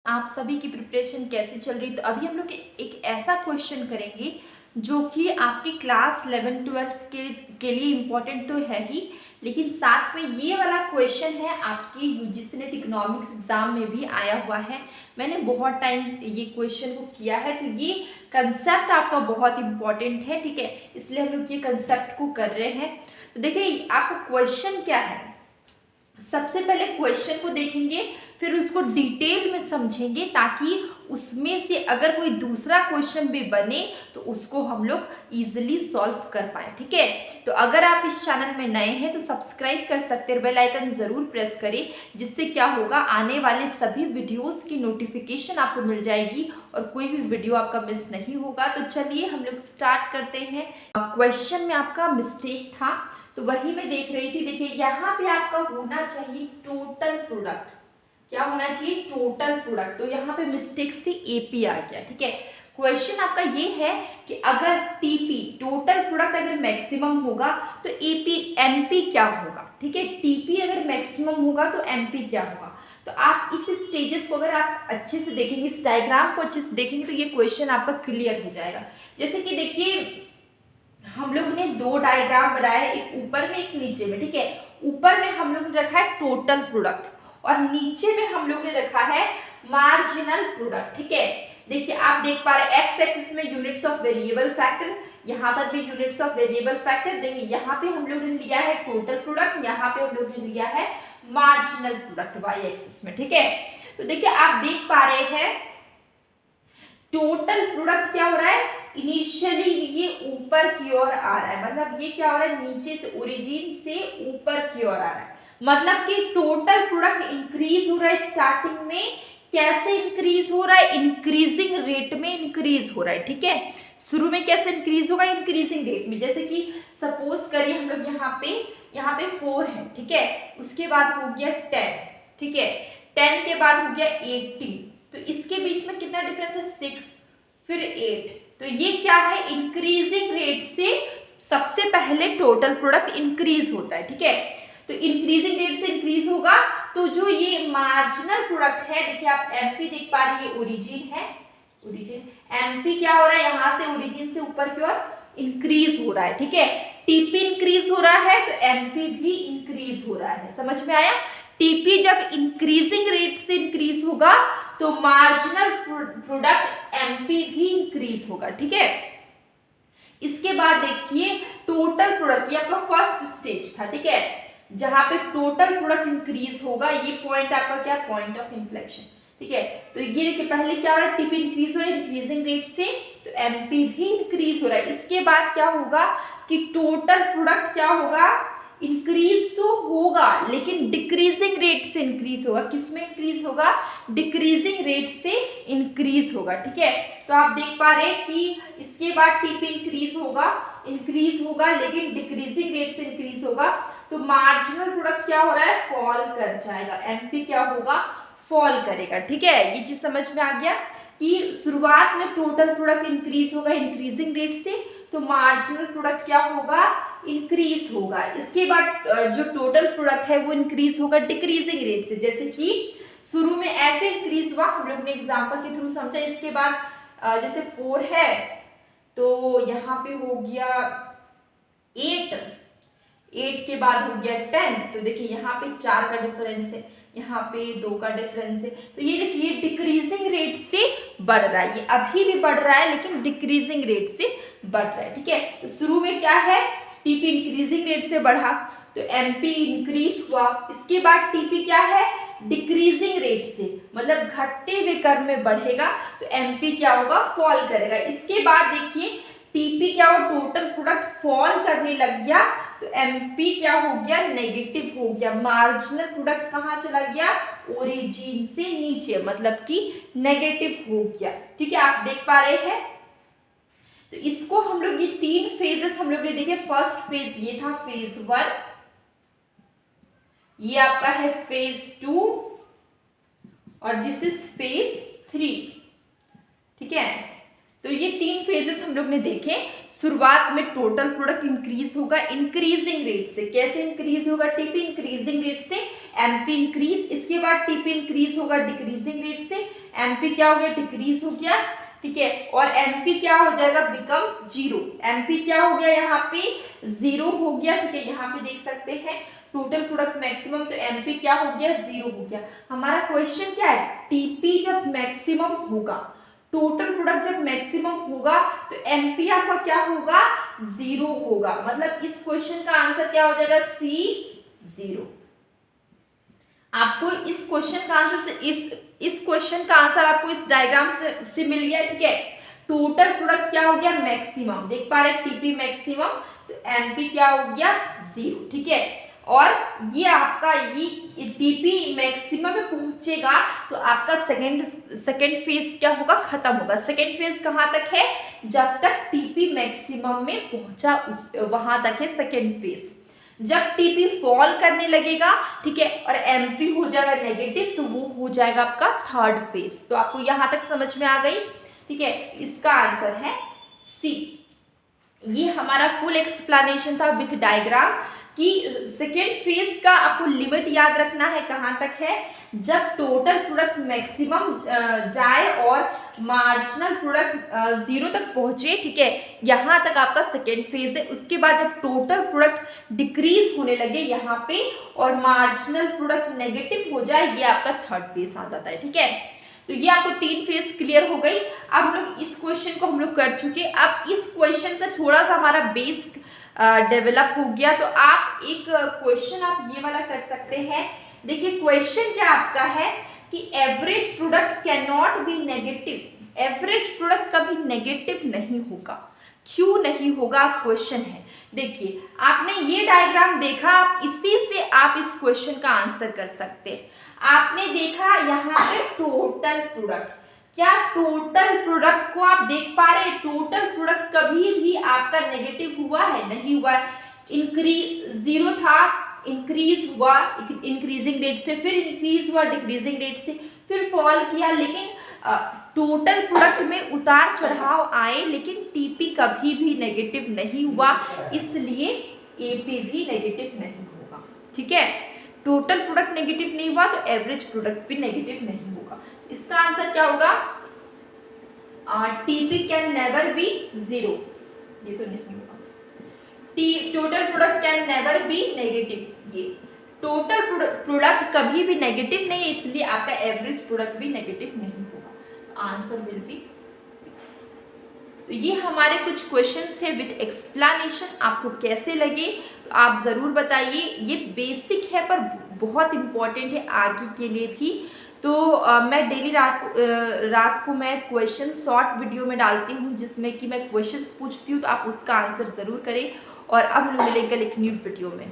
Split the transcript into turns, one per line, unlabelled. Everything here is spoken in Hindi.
आप सभी की प्रिपरेशन कैसे चल रही। तो अभी हम लोग एक ऐसा क्वेश्चन करेंगे जो कि आपकी क्लास 11-12 के लिए इम्पोर्टेंट तो है ही, लेकिन साथ में ये वाला क्वेश्चन है आपकी यूजीसी नेट इकोनॉमिक्स एग्जाम में भी आया हुआ है। मैंने बहुत टाइम ये क्वेश्चन को किया है, तो ये कंसेप्ट आपका बहुत इम्पोर्टेंट है, ठीक है, इसलिए हम लोग ये कंसेप्ट को कर रहे हैं। तो देखिए आपका क्वेश्चन क्या है, सबसे पहले क्वेश्चन को देखेंगे, फिर उसको डिटेल में समझेंगे ताकि उसमें से अगर कोई दूसरा क्वेश्चन भी बने तो उसको हम लोग इजीली सॉल्व कर पाए, ठीक है। तो अगर आप इस चैनल में नए हैं तो सब्सक्राइब कर सकते हैं, बेल आइकन जरूर प्रेस करें, जिससे क्या होगा आने वाले सभी वीडियोस की नोटिफिकेशन आपको मिल जाएगी और कोई भी वीडियो आपका मिस नहीं होगा। तो चलिए हम लोग स्टार्ट करते हैं। क्वेश्चन में आपका मिस्टेक था तो वही मैं देख रही थी। देखिए यहाँ पे आपका होना चाहिए टोटल प्रोडक्ट, क्या होना चाहिए, टोटल प्रोडक्ट। तो यहाँ पे मिस्टेक से एपी आ गया, ठीक है। क्वेश्चन आपका ये है कि अगर टीपी टोटल प्रोडक्ट अगर मैक्सिमम होगा तो एपी एमपी क्या होगा, ठीक है। टीपी अगर मैक्सिमम होगा तो एमपी क्या होगा। तो आप इस स्टेजेस को अगर आप अच्छे से देखेंगे, इस डायग्राम को अच्छे से देखेंगे तो ये क्वेश्चन आपका क्लियर हो जाएगा। जैसे कि देखिए हम लोग ने दो डायग्राम बनाया है, एक ऊपर में एक नीचे में, ठीक है। ऊपर में हम लोग ने रखा है टोटल प्रोडक्ट और नीचे में हम लोग ने रखा है मार्जिनल प्रोडक्ट, ठीक है। देखिए आप देख पा रहे हैं एक्स एक्सिस में यूनिट्स ऑफ वेरिएबल फैक्टर, यहाँ पर भी यूनिट्स ऑफ वेरिएबल फैक्टर। देखिए यहाँ पे हम लोग ने लिया है टोटल प्रोडक्ट, यहाँ पे हम लोग ने लिया है मार्जिनल प्रोडक्ट वाई एक्सिस में, ठीक है। तो देखिए आप देख पा रहे हैं टोटल प्रोडक्ट क्या हो रहा है, इनिशियली ये ऊपर की ओर आ रहा है, मतलब ये क्या हो रहा है, नीचे से ओरिजिन से ऊपर की ओर आ रहा है, मतलब कि टोटल प्रोडक्ट इंक्रीज हो रहा है। स्टार्टिंग में कैसे इंक्रीज हो रहा है, इंक्रीजिंग रेट में इंक्रीज हो रहा है, ठीक है। शुरू में कैसे इंक्रीज होगा, इंक्रीजिंग रेट में। जैसे कि सपोज करिए हम लोग यहाँ पे 4 है, ठीक है, उसके बाद हो गया 10, ठीक है, 10 के बाद हो गया 80, तो इसके बीच में कितना डिफरेंस है, 6, फिर 8। तो ये क्या है, इंक्रीजिंग रेट से सबसे पहले टोटल प्रोडक्ट इंक्रीज होता है, ठीक है। तो इंक्रीजिंग रेट से इंक्रीज होगा तो जो ये मार्जिनल प्रोडक्ट है, देखिए आप एमपी देख पा रहे हैं, ये ओरिजिन है, ओरिजिन एमपी क्या हो रहा है, यहाँ से ओरिजिन से ऊपर की ओर इंक्रीज हो रहा है, ठीक है। टीपी इंक्रीज हो रहा है तो एमपी भी इंक्रीज हो रहा है, समझ में आया। टीपी जब इंक्रीजिंग रेट से इंक्रीज होगा तो मार्जिनल प्रोडक्ट एमपी भी इंक्रीज होगा, ठीक है। इसके बाद देखिए टोटल प्रोडक्ट, ये आपका फर्स्ट स्टेज था, ठीक है, जहां पे टोटल प्रोडक्ट इंक्रीज होगा। ये पॉइंट आपका क्या, पॉइंट ऑफ इन्फ्लेक्शन, ठीक है। तो ये देखिए पहले क्या हो रहा है, टीपी इंक्रीज हो रहा है इंक्रीजिंग रेट से, तो एमपी भी इंक्रीज हो रहा है। इसके बाद क्या होगा कि टोटल प्रोडक्ट क्या होगा, इंक्रीज तो होगा लेकिन डिक्रीजिंग रेट से इंक्रीज होगा। किसमें इंक्रीज होगा, डिक्रीजिंग रेट से इंक्रीज होगा, ठीक है। तो आप देख पा रहे हैं कि इसके बाद टीपी इंक्रीज होगा लेकिन डिक्रीजिंग रेट से इंक्रीज होगा, तो मार्जिनल प्रोडक्ट क्या हो रहा है, फॉल कर जाएगा, एमपी क्या होगा, फॉल करेगा, ठीक है। ये चीज समझ में आ गया कि शुरुआत में टोटल प्रोडक्ट इंक्रीज होगा इंक्रीजिंग रेट से, तो मार्जिनल प्रोडक्ट क्या होगा, इंक्रीज होगा। इसके बाद जो टोटल प्रोडक्ट है वो इंक्रीज होगा डिक्रीजिंग रेट से, जैसे कि शुरू में ऐसे इंक्रीज हुआ, हम लोग ने एग्जांपल के थ्रू समझा। इसके बाद जैसे 4 है तो यहाँ पे हो गया 8 के बाद हो गया 10, तो देखिए यहाँ पे 4 का डिफरेंस है, यहाँ पे 2 का डिफरेंस है। तो ये देखिए डिक्रीजिंग रेट से बढ़ रहा है, ये अभी भी बढ़ रहा है लेकिन डिक्रीजिंग रेट से बढ़ रहा है, ठीक है। तो शुरू में क्या है, टीपी इंक्रीजिंग रेट से बढ़ा तो एमपी इंक्रीज हुआ। इसके बाद टीपी क्या है, डिक्रीजिंग रेट से, मतलब घटते हुए क्रम में बढ़ेगा, तो एमपी क्या होगा, फॉल करेगा। इसके बाद देखिए टीपी क्या हो, टोटल प्रोडक्ट फॉल करने लग गया तो एमपी क्या हो गया, नेगेटिव हो गया। मार्जिनल प्रोडक्ट कहाँ चला गया, ओरिजिन से नीचे, मतलब कि नेगेटिव हो गया, ठीक है। आप देख पा रहे हैं। तो इसको हम लोग, ये 3 फेजेस हम लोग ने देखे। फर्स्ट फेज ये था फेज 1, ये आपका है फेज 2 और दिस इज फेज 3, ठीक है। तो ये 3 फेजेस हम लोग ने देखे। शुरुआत में टोटल प्रोडक्ट इंक्रीज होगा इंक्रीजिंग रेट से, कैसे इंक्रीज होगा, टीपी इंक्रीजिंग रेट से, एमपी इंक्रीज। इसके बाद टीपी इंक्रीज होगा डिक्रीजिंग रेट से, MP क्या हो गया, डिक्रीज हो गया, ठीक है। और MP क्या हो जाएगा, बिकम्स 0। MP क्या हो गया, यहाँ पे 0 हो गया, ठीक है। यहाँ पे देख सकते हैं टोटल प्रोडक्ट मैक्सिमम, तो MP क्या हो गया, 0 हो गया। हमारा क्वेश्चन क्या है, TP जब मैक्सिमम होगा, टोटल प्रोडक्ट जब मैक्सिमम होगा तो MP आपका क्या होगा, 0 होगा। मतलब इस क्वेश्चन का आंसर क्या हो जाएगा, C 0। आपको इस क्वेश्चन का आंसर से इस क्वेश्चन का आंसर आपको इस डायग्राम से मिल गया, ठीक है। टोटल प्रोडक्ट क्या हो गया, मैक्सिमम, देख पा रहे TP मैक्सिमम, तो MP क्या हो गया, 0, ठीक है। और ये आपका ये TP मैक्सिमम में पहुंचेगा तो आपका सेकेंड फेज क्या होगा, खत्म होगा। सेकेंड फेज कहाँ तक है, जब तक TP मैक्सिमम में पहुंचा उस वहां तक है सेकेंड फेज। जब TP फॉल करने लगेगा, ठीक है, और MP हो जाएगा नेगेटिव, तो वो हो जाएगा आपका थर्ड फेज। तो आपको यहां तक समझ में आ गई, ठीक है। इसका आंसर है C। ये हमारा फुल एक्सप्लेनेशन था विथ डायग्राम कि सेकेंड फेज का आपको लिमिट याद रखना है, कहां तक है, जब टोटल प्रोडक्ट मैक्सिमम जाए और मार्जिनल प्रोडक्ट 0 तक पहुंचे, ठीक है। यहां तक आपका सेकेंड फेज है। उसके बाद जब टोटल प्रोडक्ट डिक्रीज होने लगे यहाँ पे और मार्जिनल प्रोडक्ट नेगेटिव हो जाए, ये आपका थर्ड फेज आ जाता है, ठीक है। तो ये आपको 3 फेज क्लियर हो गई। अब हम लोग इस क्वेश्चन को हम लोग कर चुके। अब इस क्वेश्चन से थोड़ा सा हमारा बेस डेवलप हो गया, तो आप एक क्वेश्चन आप ये वाला कर सकते हैं। देखिए क्वेश्चन क्या आपका है कि average product can not be negative. Average product कभी नेगेटिव नहीं होगा, क्यों नहीं होगा, क्वेश्चन है। देखिए आपने ये डायग्राम देखा, आप इसी से आप इस क्वेश्चन का आंसर कर सकते हैं। आपने देखा यहाँ पे टोटल प्रोडक्ट, क्या टोटल प्रोडक्ट को आप देख पा रहे हैं, टोटल प्रोडक्ट कभी भी आपका नेगेटिव हुआ है, नहीं हुआ है। इंक्रीज 0 था, इंक्रीज हुआ इंक्रीजिंग रेट से, फिर इंक्रीज हुआ डिक्रीजिंग रेट से, फिर फॉल किया, लेकिन टोटल प्रोडक्ट में उतार चढ़ाव आए, लेकिन TP कभी भी नेगेटिव नहीं हुआ, इसलिए AP भी नेगेटिव नहीं होगा, ठीक है। टोटल प्रोडक्ट नेगेटिव नहीं हुआ तो एवरेज प्रोडक्ट भी नेगेटिव नहीं होगा। इसका आंसर क्या होगा, TP कैन नेवर बी 0, ये तो नहीं होगा। Total product can never be negative, ये टोटल प्रोडक्ट कभी भी नेगेटिव नहीं है, इसलिए आपका एवरेज प्रोडक्ट भी नेगेटिव नहीं होगा। Answer will be. तो ये हमारे कुछ क्वेश्चंस थे विद एक्सप्लेनेशन। आपको कैसे लगे तो आप ज़रूर बताइए। ये बेसिक है पर बहुत इम्पॉर्टेंट है आगे के लिए भी। तो मैं डेली रात को मैं क्वेश्चन शॉर्ट वीडियो में डालती हूँ, जिसमें कि मैं क्वेश्चंस पूछती हूँ, तो आप उसका आंसर ज़रूर करें। और अब मिलेंगे एक न्यू वीडियो में।